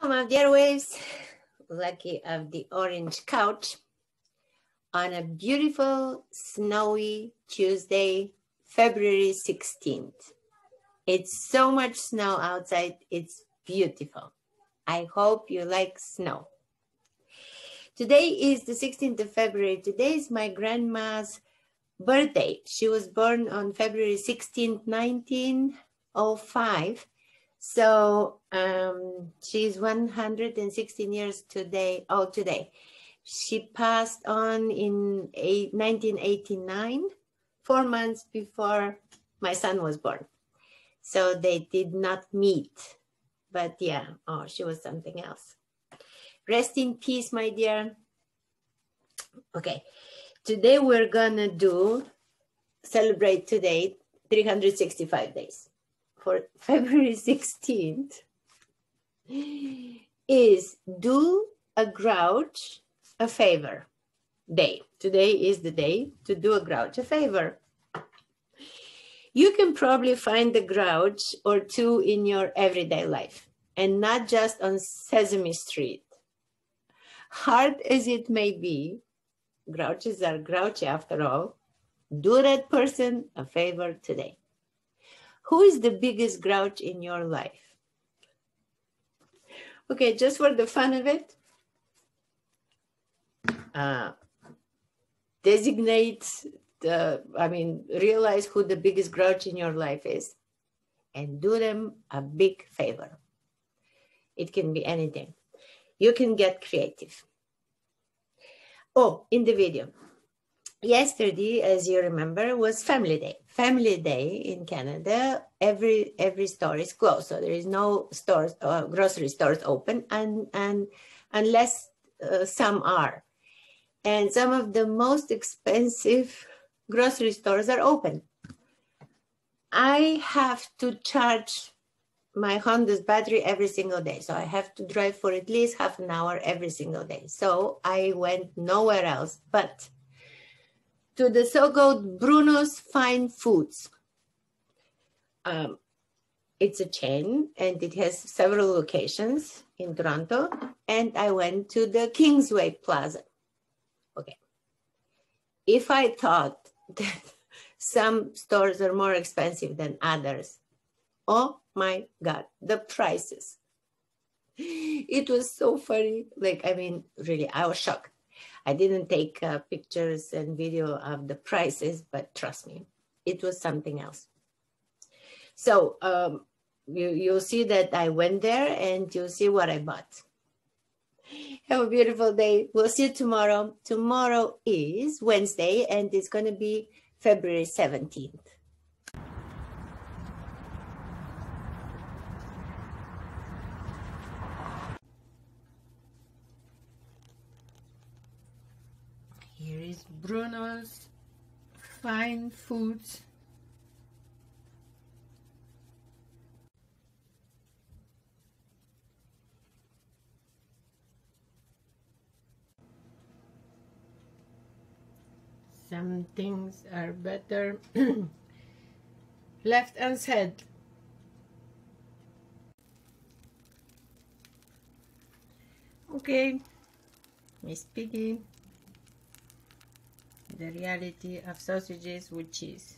Welcome of the Airwaves, lucky of the orange couch on a beautiful snowy Tuesday, February 16th. It's so much snow outside, it's beautiful. I hope you like snow. Today is the 16th of February. Today is my grandma's birthday. She was born on February 16th, 1905. So she's 116 years today. Today. She passed on in 1989, 4 months before my son was born. So they did not meet. But yeah, she was something else. Rest in peace, my dear. Okay, today we're gonna celebrate today 365 days. For February 16th is do a grouch a favor day. Today is the day to do a grouch a favor. You can probably find a grouch or two in your everyday life and not just on Sesame Street. Hard as it may be, grouches are grouchy after all. Do that person a favor today. Who is the biggest grouch in your life? Okay, just for the fun of it, realize who the biggest grouch in your life is and do them a big favor. It can be anything. You can get creative. Oh, in the video. Yesterday, as you remember, was Family Day. Family Day in Canada, every store is closed, so there is no stores, grocery stores open, and unless some are, and some of the most expensive grocery stores are open. I have to charge my Honda's battery every single day, so I have to drive for at least half an hour every single day. So I went nowhere else but to the so-called Bruno's Fine Foods. It's a chain and it has several locations in Toronto, and I went to the Kingsway Plaza. Okay. If I thought that some stores are more expensive than others, oh my God, the prices. It was so funny. Really, I was shocked. I didn't take pictures and video of the prices, but trust me, it was something else. So you'll see that I went there and you'll see what I bought. Have a beautiful day. We'll see you tomorrow. Tomorrow is Wednesday and it's going to be February 17th. Here is Bruno's Fine Foods. Some things are better left unsaid. Okay, Miss Piggy. The reality of sausages with cheese.